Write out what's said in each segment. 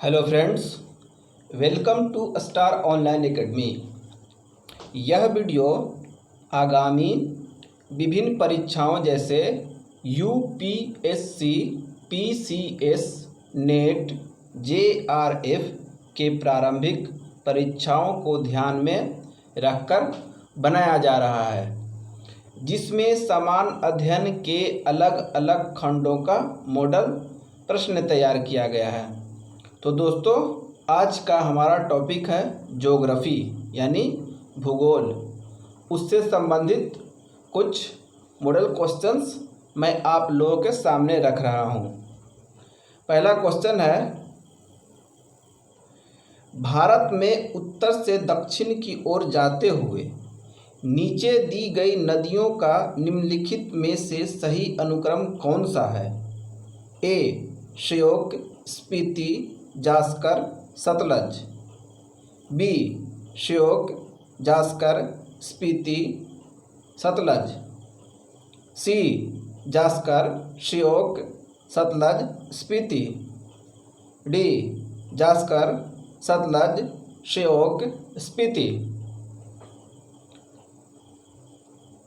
Hello friends, welcome to star online academy. यह video आगामी विभिन्न परीक्षाओं जैसे यूपीएससी, पीसीएस, नेट, जेआरएफ के प्रारंभिक परीक्षाओं को ध्यान में रखकर बनाया जा रहा है, जिसमें समान अध्ययन के अलग अलग खंडों का मॉडल प्रश्न तैयार किया गया है। तो दोस्तों, आज का हमारा टॉपिक है ज्योग्राफी यानी भूगोल। उससे संबंधित कुछ मॉडल क्वेश्चंस मैं आप लोगों के सामने रख रहा हूं। पहला क्वेश्चन है, भारत में उत्तर से दक्षिण की ओर जाते हुए नीचे दी गई नदियों का निम्नलिखित में से सही अनुक्रम कौन सा है? A. Shyok, Spiti, Zanskar, Sutlej. B. Shyok, Zanskar, Spiti, Sutlej. C. Zanskar, Shyok, Sutlej, Spiti. D. Zanskar, Sutlej, Shyok, Spiti.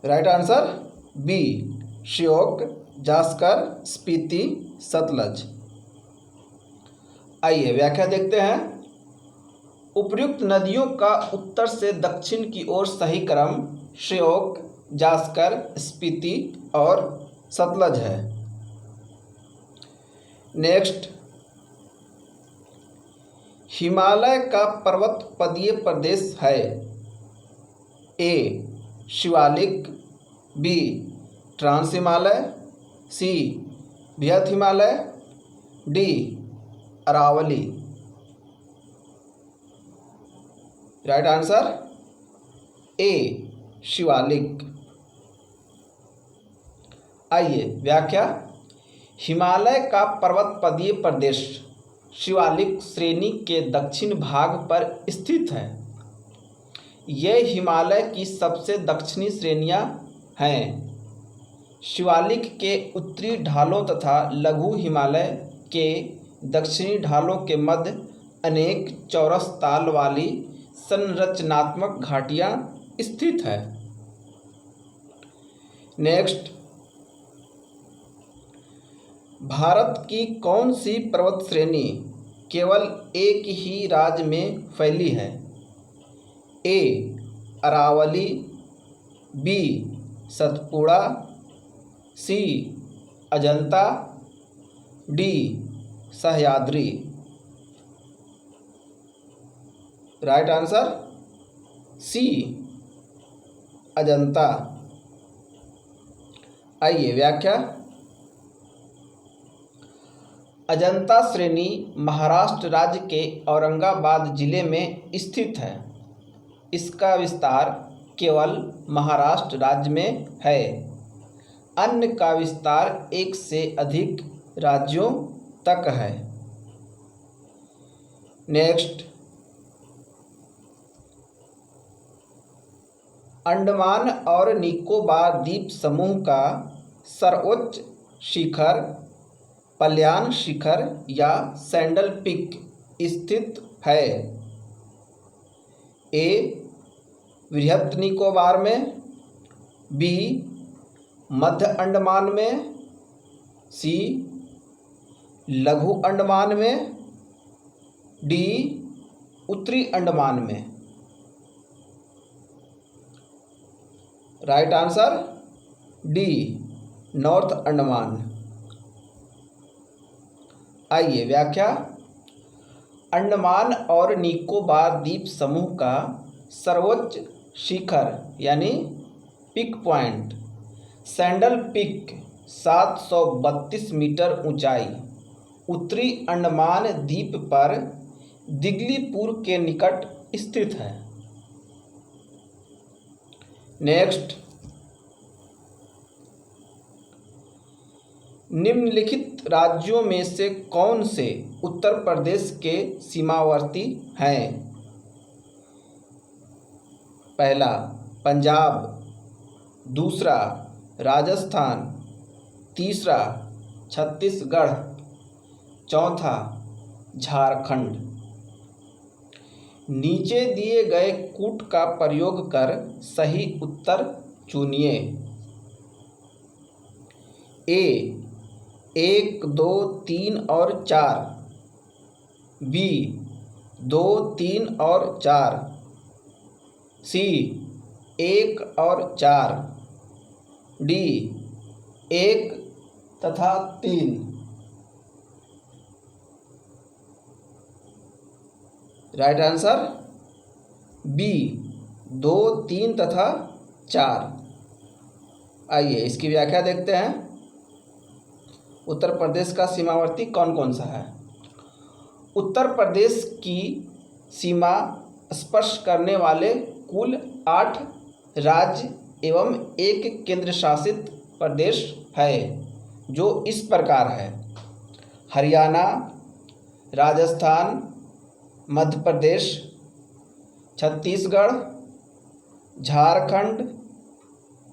Right answer B, Shyok, Zanskar, Spiti, Sutlej. आइए व्याख्या देखते हैं। उपर्युक्त नदियों का उत्तर से दक्षिण की ओर सही क्रम श्योक, जास्कर, स्पीति और सतलज है। नेक्स्ट, हिमालय का पर्वतपदीय प्रदेश है। A. Shivalik, B. Trans Himalaya, C. बृहत Himalaya, D. Aravalli. Right answer A. Shivalik. आइए व्याख्या। हिमालय का पर्वतपदीय प्रदेश शिवालिक श्रेणी के दक्षिण भाग पर स्थित है। यह हिमालय की सबसे दक्षिणी श्रेणियां हैं। शिवालिक के उत्तरी ढालों तथा लघु हिमालय के दक्षिणी ढालों के मध्य अनेक चौरस ताल वाली संरचनात्मक घाटियां स्थित है। नेक्स्ट, भारत की कौन सी पर्वत श्रेणी केवल एक ही राज्य में फैली है? A. Aravalli, B. Satpura, C. Ajanta, D. Sahyadri. Right answer C. Ajanta. आइए व्याख्या। अजंता श्रेणी महाराष्ट्र राज्य के औरंगाबाद जिले में स्थित है। इसका विस्तार केवल महाराष्ट्र राज्य में है। अन्य का विस्तार एक से अधिक राज्यों तक है। नेक्स्ट, अंडमान और निकोबार द्वीप समूह का सर्वोच्च शिखर पल्यान शिखर या सैंडल पीक स्थित है। ए. बृहत निकोबार में, बी. मध्य अंडमान में, सी. लघु अंडमान में, डी. उत्तरी अंडमान में। Right answer D. North Andaman. आइए व्याख्या। अंडमान और निकोबार द्वीप समूह का सर्वोच्च शिखर यानी peak point saddle peak 732 metre ऊंचाई उत्तरी अंडमान द्वीप पर दिगलीपुर के निकट स्थित है। नेक्स्ट, निम्नलिखित राज्यों में से कौन से उत्तर प्रदेश के सीमावर्ती हैं? पहला पंजाब, दूसरा राजस्थान, तीसरा छत्तीसगढ़, चौथा झारखंड। नीचे दिए गए कूट का प्रयोग कर सही उत्तर चुनिए। ए 1, 2, 3 और 4, बी 2, 3 और 4, सी 1 और 4, डी 1 तथा 3। राइट आंसर बी 2, 3 तथा 4। आइए इसकी व्याख्या देखते हैं। उत्तर प्रदेश का सीमावर्ती कौन कौन सा है? उत्तर प्रदेश की सीमा स्पर्श करने वाले कुल 8 राज्य एवं एक केंद्र शासित प्रदेश है, जो इस प्रकार है: हरियाणा, राजस्थान, मध्य प्रदेश, छत्तीसगढ़, झारखंड,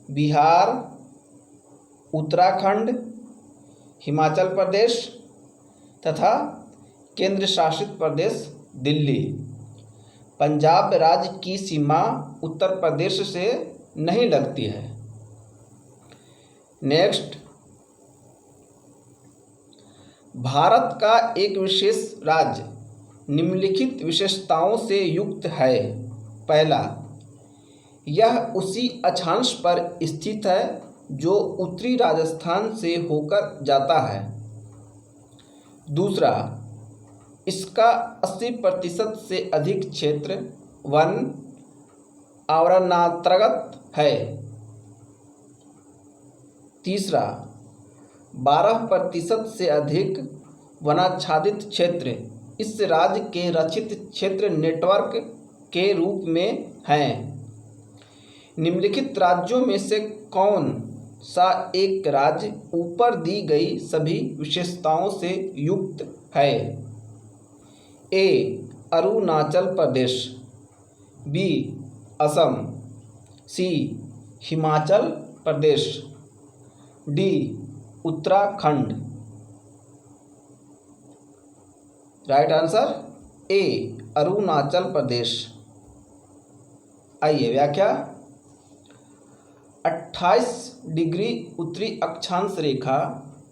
बिहार, उत्तराखंड, हिमाचल प्रदेश तथा केंद्र शासित प्रदेश दिल्ली। पंजाब राज्य की सीमा उत्तर प्रदेश से नहीं लगती है। नेक्स्ट, भारत का एक विशेष राज्य निम्नलिखित विशेषताओं से युक्त है। पहला, यह उसी अक्षांश पर स्थित है जो उत्तरी राजस्थान से होकर जाता है। दूसरा, इसका 80% से अधिक क्षेत्र वन आवरणांतर्गत है। तीसरा, 12% से अधिक वनाच्छादित क्षेत्र इस राज्य के रक्षित क्षेत्र नेटवर्क के रूप में हैं। निम्नलिखित राज्यों में से कौन सा एक राज्य ऊपर दी गई सभी विशेषताओं से युक्त है? A Arunachal Pradesh, B Assam, C Himachal Pradesh, D Uttarakhand. Right answer A Arunachal Pradesh. आइए व्याख्या। 28 डिग्री उत्तरी अक्षांश रेखा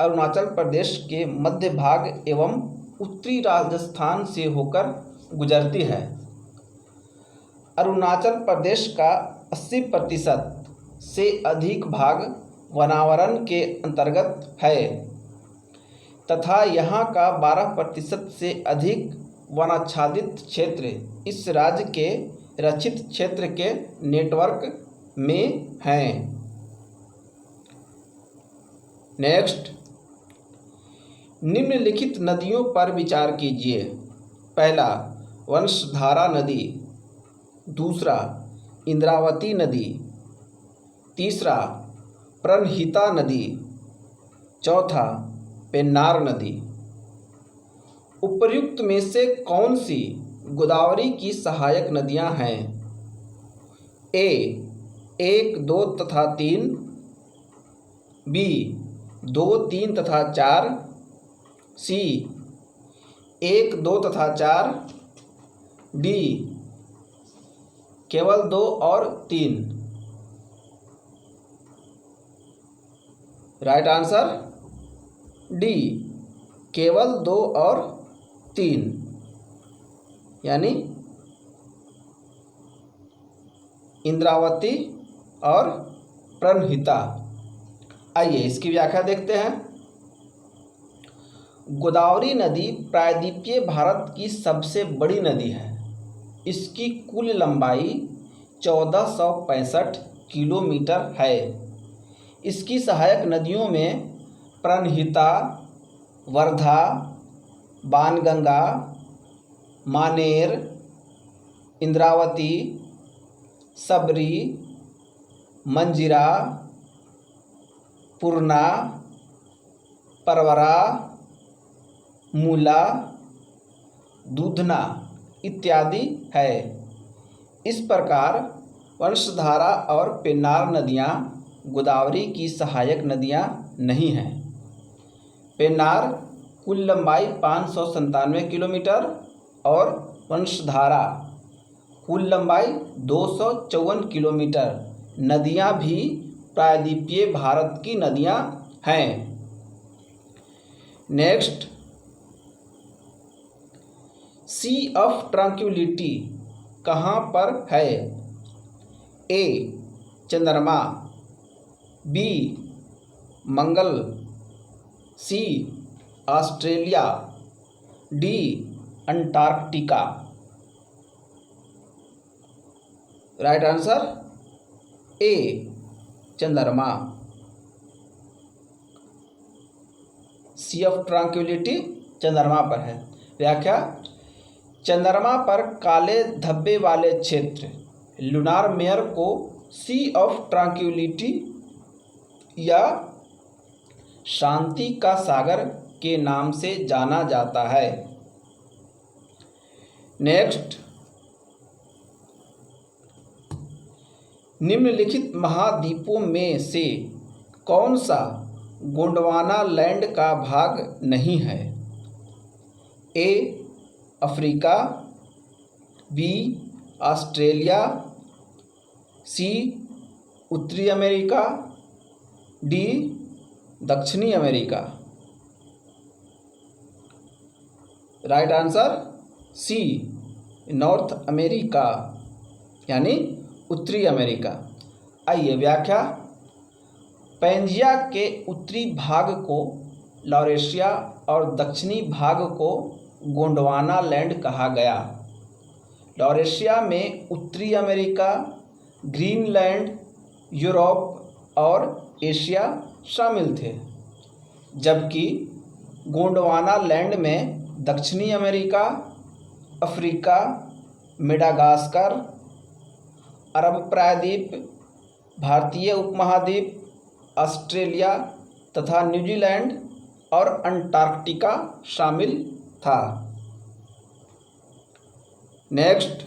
अरुणाचल प्रदेश के मध्य भाग एवं उत्तरी राजस्थान से होकर गुजरती है। अरुणाचल प्रदेश का 80% से अधिक भाग वनावरण के अंतर्गत है तथा यहाँ का 12% से अधिक वनाच्छादित क्षेत्र इस राज्य के रक्षित क्षेत्र के नेटवर्क में हैं। नेक्स्ट, निम्नलिखित नदियों पर विचार कीजिए। पहला, वंशधारा नदी। दूसरा, इंद्रावती नदी। तीसरा, प्रणहिता नदी। चौथा, पेन्नार नदी। उपर्युक्त में से कौन सी गोदावरी की सहायक नदियां हैं? ए 1, 2 तथा 3, बी 2, 3 तथा 4, सी 1, 2 तथा 4, डी केवल 2 और 3। राइट आंसर डी केवल 2 और 3, यानी इंद्रावती और प्रणहिता। आइए इसकी व्याख्या देखते हैं। गोदावरी नदी प्रायद्वीपीय भारत की सबसे बड़ी नदी है। इसकी कुल लंबाई 1465 किलोमीटर है। इसकी सहायक नदियों में प्रणहिता, वर्धा, बाणगंगा, मानेर, इंद्रावती, सबरी, मंजिरा, पूर्णा, परवरा, मूला, दूधना इत्यादि है। इस प्रकार वंशधारा और पेन्नार नदियाँ गोदावरी की सहायक नदियाँ नहीं हैं। पेन्नार कुल लंबाई 597 किलोमीटर और वंशधारा कुल लंबाई 254 किलोमीटर। नदियां भी प्रायद्वीपीय भारत की नदियां हैं। नेक्स्ट, सी ऑफ ट्रैंक्विलिटी कहाँ पर है? ए चंद्रमा, बी मंगल, C Australia, D Antarctica. Right answer A चंद्रमा। सी ऑफ ट्रैंक्विलिटी चंद्रमा पर है। व्याख्या, चंद्रमा पर काले धब्बे वाले क्षेत्र लूनार मेयर को सी ऑफ ट्रैंक्विलिटी या शांति का सागर के नाम से जाना जाता है। नेक्स्ट, निम्नलिखित महाद्वीपों में से कौन सा गोंडवाना लैंड का भाग नहीं है? A Africa, B Australia, C उत्तरी अमेरिका, डी दक्षिणी America. Right answer C North America यानी उत्तरी अमेरिका। आइए व्याख्या, पैंजिया के उत्तरी भाग को लॉरेशिया और दक्षिणी भाग को गोंडवाना लैंड कहा गया। लॉरेशिया में उत्तरी अमेरिका, ग्रीनलैंड, यूरोप और एशिया शामिल थे, जबकि गोंडवाना लैंड में दक्षिणी अमेरिका, अफ्रीका, मेडागास्कर, अरब प्रायद्वीप, भारतीय उपमहाद्वीप, ऑस्ट्रेलिया तथा न्यूजीलैंड और अंटार्कटिका शामिल था। नेक्स्ट,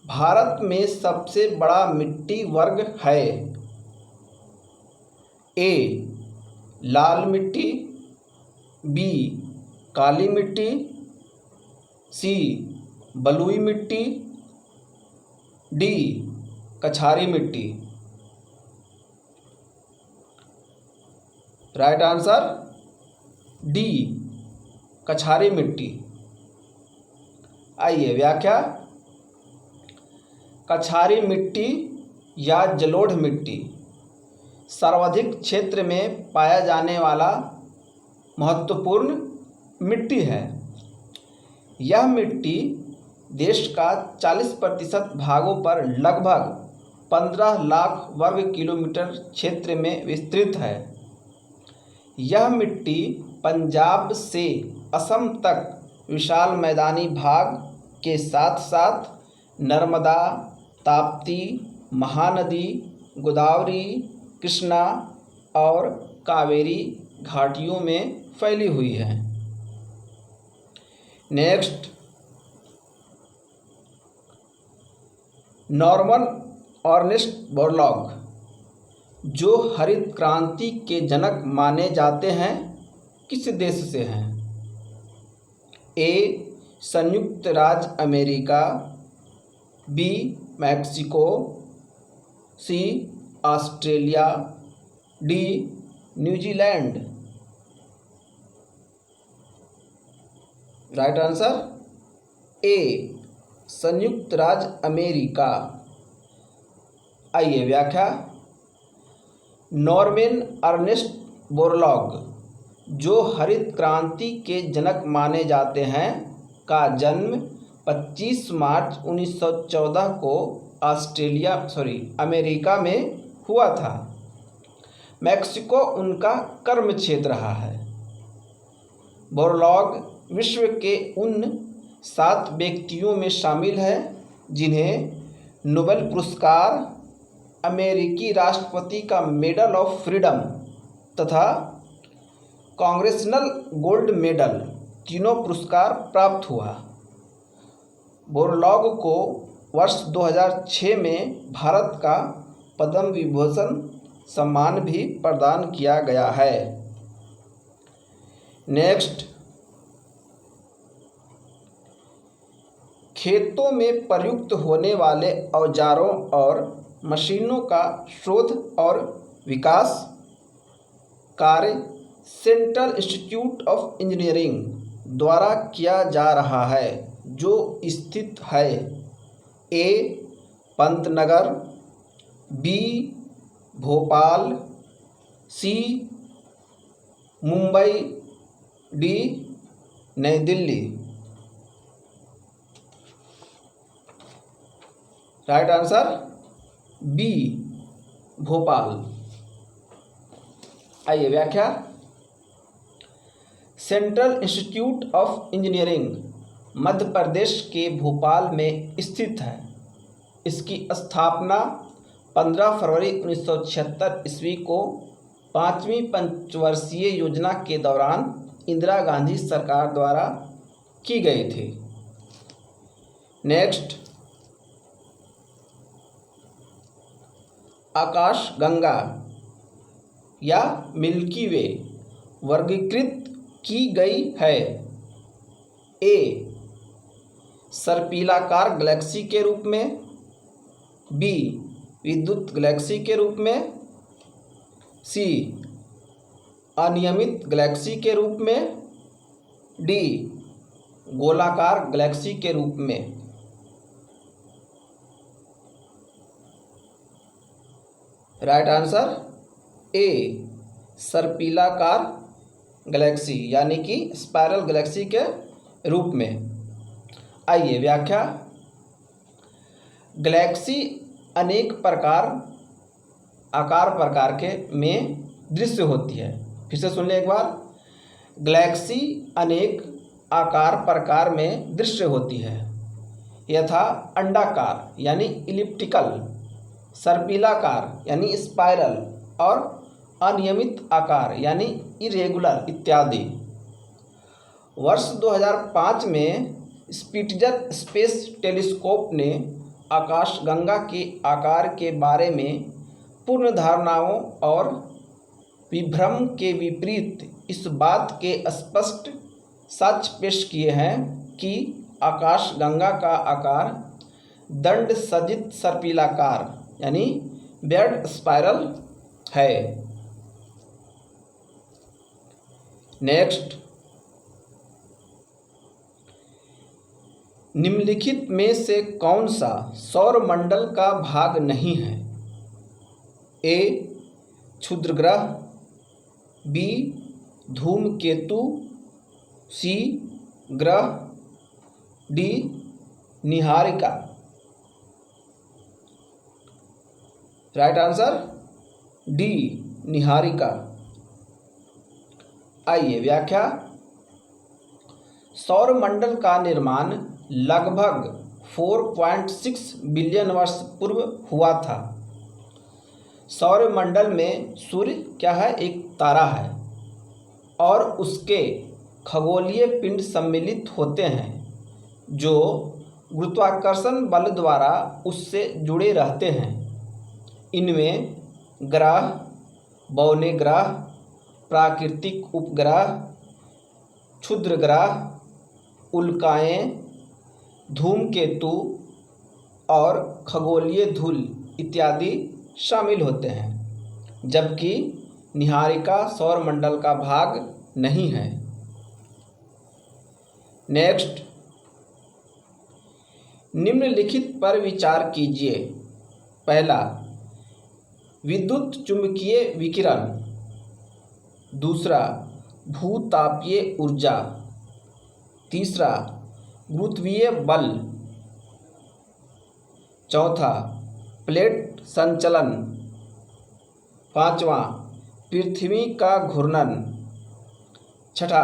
भारत में सबसे बड़ा मिट्टी वर्ग है? ए लाल मिट्टी, बी काली मिट्टी, सी बलुई मिट्टी, डी कछारी मिट्टी। राइट आंसर डी कछारी मिट्टी। आइए व्याख्या, कछारी मिट्टी या जलोढ़ मिट्टी सर्वाधिक क्षेत्र में पाया जाने वाला महत्वपूर्ण मिट्टी है। यह मिट्टी देश का 40% भागों पर लगभग 15 लाख वर्ग किलोमीटर क्षेत्र में विस्तृत है। यह मिट्टी पंजाब से असम तक विशाल मैदानी भाग के साथ साथ नर्मदा, ताप्ती, महानदी, गोदावरी, कृष्णा और कावेरी घाटियों में फैली हुई है। नेक्स्ट, नॉर्मन अर्नेस्ट बोरलॉग जो हरित क्रांति के जनक माने जाते हैं किस देश से हैं? ए संयुक्त राज्य America, B Mexico, C Australia, D New Zealand. Right answer A संयुक्त राज्य अमेरिका। आइए व्याख्या, नॉर्मन अर्नेस्ट बोरलॉग जो हरित क्रांति के जनक माने जाते हैं का जन्म 25 मार्च 1914 को अमेरिका में हुआ था। मैक्सिको उनका कर्म क्षेत्र रहा है। बोरलॉग विश्व के उन 7 व्यक्तियों में शामिल है जिन्हें नोबेल पुरस्कार, अमेरिकी राष्ट्रपति का मेडल ऑफ फ्रीडम तथा कांग्रेसनल गोल्ड मेडल तीनों पुरस्कार प्राप्त हुआ। बोरलॉग को वर्ष 2006 में भारत का पद्म विभूषण सम्मान भी प्रदान किया गया है। नेक्स्ट, खेतों में प्रयुक्त होने वाले औजारों और मशीनों का शोध और विकास कार्य सेंट्रल इंस्टीट्यूट ऑफ इंजीनियरिंग द्वारा किया जा रहा है, जो स्थित है A Pantnagar, B Bhopal, C Mumbai, D Nai Delhi. Right answer B Bhopal. आइए व्याख्या। Central institute of engineering Madhya Pradesh के भोपाल में स्थित है। इसकी स्थापना 15 फरवरी 1976 ईस्वी को 5वीं पंचवर्षीय योजना के दौरान इंदिरा गांधी सरकार द्वारा की गई थी। नेक्स्ट, आकाशगंगा या मिल्की वे वर्गीकृत की गई है ए सर्पिलाकार गैलेक्सी के रूप में, बी विद्युत गैलेक्सी के रूप में, सी अनियमित गैलेक्सी के रूप में, डी गोलाकार गैलेक्सी के रूप में। राइट आंसर ए सर्पिलाकार गैलेक्सी यानी कि स्पाइरल गैलेक्सी के रूप में। आइए व्याख्या। गैलेक्सी अनेक आकार प्रकार के में दृश्य होती है। फिर से सुन ले एक बार। गैलेक्सी अनेक आकार प्रकार में दृश्य होती है, यथा अंडाकार यानी इलिप्टिकल, सर्पिलाकार यानी स्पाइरल और अनियमित आकार यानी इरेगुलर इत्यादि। वर्ष 2005 में स्पिट्जर स्पेस टेलीस्कोप ने आकाशगंगा के आकार के बारे में पूर्ण धारणाओं और विभ्रम के विपरीत इस बात के स्पष्ट साक्ष्य पेश किए हैं कि आकाशगंगा का आकार दंड सजित सर्पिलाकार यानी बेड स्पाइरल है। नेक्स्ट, निम्नलिखित में से कौन सा सौर मंडल का भाग नहीं है? ए क्षुद्रग्रह, बी धूमकेतु, सी ग्रह, D Niharika. Right answer D Niharika. आइए व्याख्या। सौर मंडल का निर्माण लगभग 4.6 बिलियन वर्ष पूर्व हुआ था। सौर मंडल में सूर्य क्या है? एक तारा है और उसके खगोलीय पिंड सम्मिलित होते हैं जो गुरुत्वाकर्षण बल द्वारा उससे जुड़े रहते हैं। इनमें ग्रह, बौने ग्रह, प्राकृतिक उपग्रह, क्षुद्र ग्रह, उल्काएँ, धूमकेतु और खगोलीय धूल इत्यादि शामिल होते हैं, जबकि निहारिका सौर मंडल का भाग नहीं है। नेक्स्ट, निम्नलिखित पर विचार कीजिए। पहला, विद्युत चुंबकीय विकिरण। दूसरा, भूतापीय ऊर्जा। तीसरा, गुरुत्वीय बल। चौथा, प्लेट संचलन। पांचवा, पृथ्वी का घूर्णन। छठा,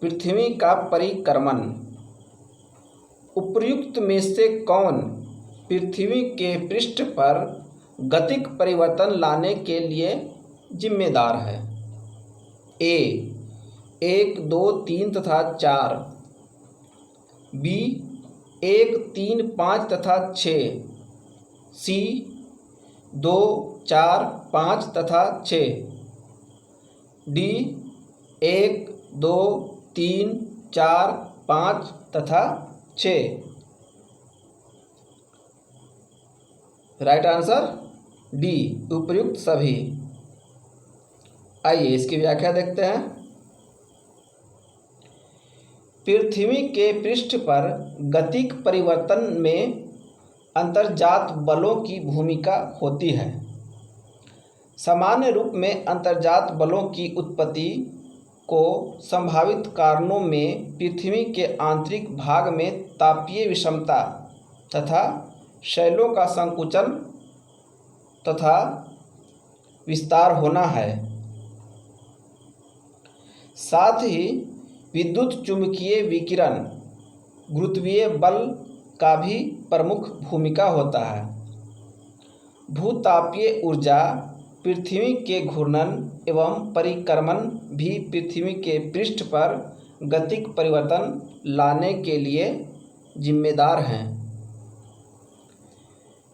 पृथ्वी का परिक्रमण। उपर्युक्त में से कौन पृथ्वी के पृष्ठ पर गतिक परिवर्तन लाने के लिए जिम्मेदार है? ए 1, 2, 3 तथा 4, बी 1, 3, 5 तथा 6, सी 2, 4, 5 तथा 6। डी 1, 2, 3, 4, 5 तथा 6। राइट आंसर डी, उपर्युक्त सभी। आइए इसकी व्याख्या देखते हैं। पृथ्वी के पृष्ठ पर गतिक परिवर्तन में अंतर्जात बलों की भूमिका होती है। सामान्य रूप में अंतर्जात बलों की उत्पत्ति को संभावित कारणों में पृथ्वी के आंतरिक भाग में तापीय विषमता तथा शैलों का संकुचन तथा विस्तार होना है। साथ ही विद्युत चुंबकीय विकिरण गुरुत्वीय बल का भी प्रमुख भूमिका होता है। भूतापीय ऊर्जा पृथ्वी के घूर्णन एवं परिक्रमण भी पृथ्वी के पृष्ठ पर गतिक परिवर्तन लाने के लिए जिम्मेदार हैं।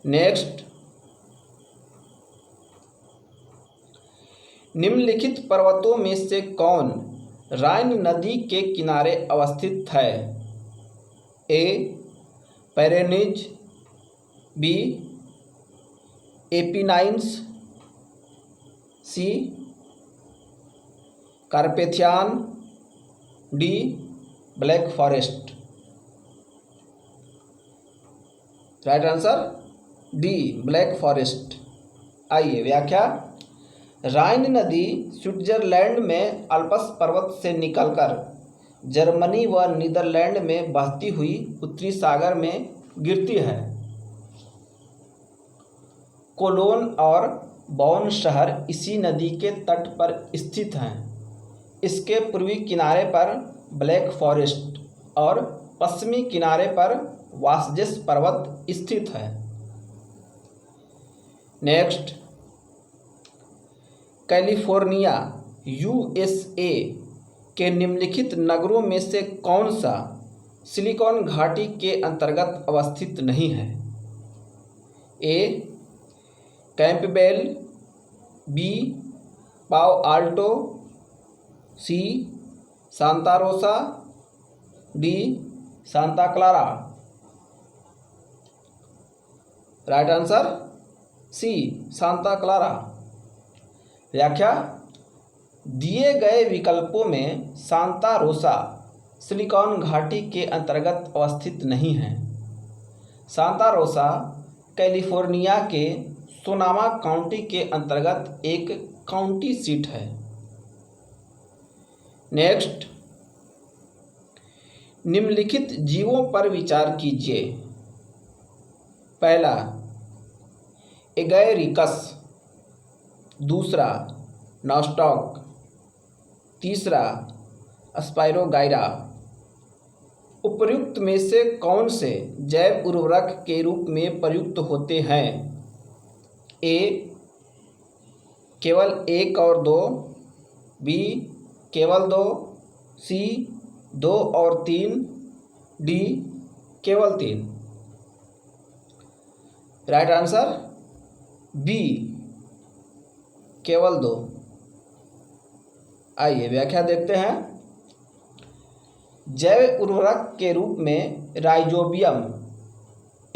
नेक्स्ट, निम्नलिखित पर्वतों में से कौन राइन नदी के किनारे अवस्थित है? A Pyrenees, B Apennines, C Carpathian, D Black Forest. Right answer D Black Forest. आइए व्याख्या। राइन नदी स्विट्जरलैंड में अल्प्स पर्वत से निकलकर जर्मनी व नीदरलैंड में बहती हुई उत्तरी सागर में गिरती है। कोलोन और बॉन शहर इसी नदी के तट पर स्थित हैं। इसके पूर्वी किनारे पर ब्लैक फॉरेस्ट और पश्चिमी किनारे पर वासजेस पर्वत स्थित है। नेक्स्ट, कैलिफोर्निया यूएसए के निम्नलिखित नगरों में से कौन सा सिलिकॉन घाटी के अंतर्गत अवस्थित नहीं है? A Campbell, B Palo Alto, C Santa Rosa, D Santa Clara. Right answer C Santa Clara. व्याख्या। दिए गए विकल्पों में सांता रोसा सिलिकॉन घाटी के अंतर्गत अवस्थित नहीं है। सांता रोसा कैलिफोर्निया के सोनामा काउंटी के अंतर्गत एक काउंटी सीट है। नेक्स्ट, निम्नलिखित जीवों पर विचार कीजिए। पहला एगैरिकस, दूसरा नॉस्टॉक, तीसरा स्पाइरोगाइरा। उपर्युक्त में से कौन से जैव उर्वरक के रूप में प्रयुक्त होते हैं? ए केवल 1 और 2, बी केवल 2, सी 2 और 3, डी केवल 3। राइट आंसर बी केवल 2। आइए व्याख्या देखते हैं। जैव उर्वरक के रूप में राइजोबियम,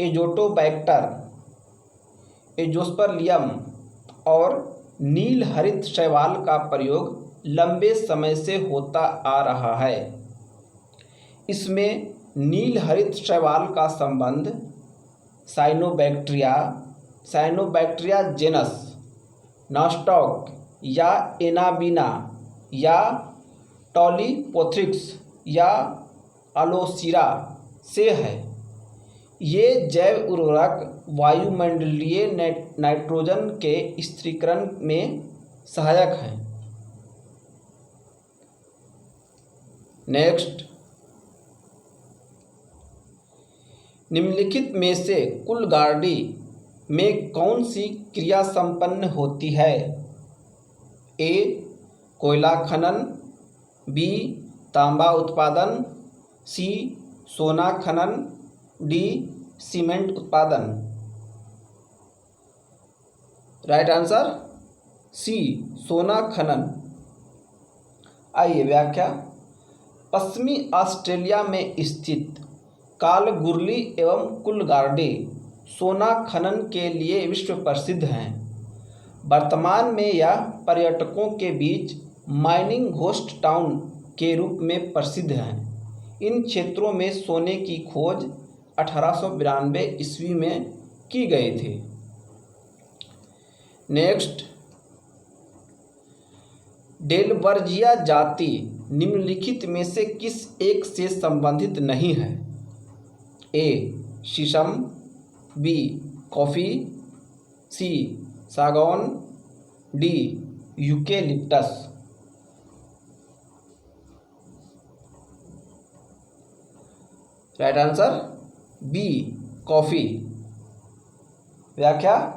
एजोटोबैक्टर, एजोस्पर्लियम और नील हरित शैवाल का प्रयोग लंबे समय से होता आ रहा है। इसमें नील हरित शैवाल का संबंध साइनोबैक्टीरिया जेनस, नॉस्टॉक या एनाबीना या टॉलीपोथ्रिक्स या अलोसीरा से है। ये जैव उर्वरक वायुमंडलीय नाइट्रोजन के स्थिरीकरण में सहायक हैं। नेक्स्ट, निम्नलिखित में से कुलगार्डी में कौन सी क्रिया संपन्न होती है? ए कोयला खनन, बी तांबा उत्पादन, सी सोना खनन, डी सीमेंट उत्पादन। राइट आंसर सी, सोना खनन। आइए व्याख्या। पश्चिमी ऑस्ट्रेलिया में स्थित कालगुरली एवं कूलगारडी सोना खनन के लिए विश्व प्रसिद्ध हैं। वर्तमान में यह पर्यटकों के बीच माइनिंग घोस्ट टाउन के रूप में प्रसिद्ध हैं। इन क्षेत्रों में सोने की खोज 1892 ईस्वी में की गई थी। नेक्स्ट, डेलबर्जिया जाति निम्नलिखित में से किस एक से संबंधित नहीं है? ए शीशम, बी कॉफ़ी, सी सागौन, D eucalyptus. Right answer B coffee. व्याख्या।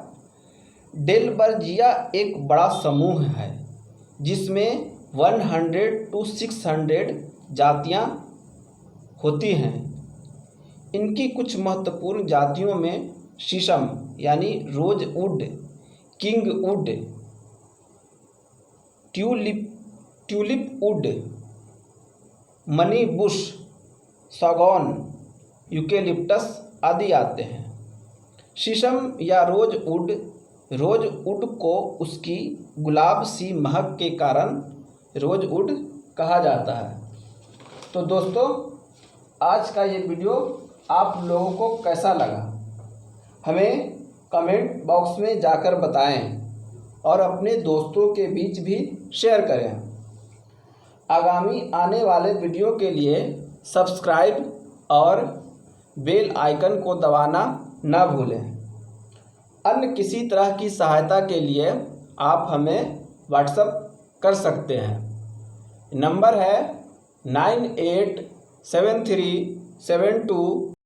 डेलबर्जिया एक बड़ा समूह है जिसमें 100 to 600 जातियां होती हैं। इनकी कुछ महत्वपूर्ण जातियों में शीशम यानी रोजवुड, किंगवुड, ट्यूलिपवुड, मनी बुश, सागौन, यूकेलिप्टस आदि आते हैं। शीशम या रोजवुड को उसकी गुलाब सी महक के कारण रोजवुड कहा जाता है। तो दोस्तों, आज का ये वीडियो आप लोगों को कैसा लगा हमें कमेंट बॉक्स में जाकर बताएं और अपने दोस्तों के बीच भी शेयर करें। आगामी आने वाले वीडियो के लिए सब्सक्राइब और बेल आइकन को दबाना न भूलें। अन्य किसी तरह की सहायता के लिए आप हमें व्हाट्सएप कर सकते हैं। नंबर है 987372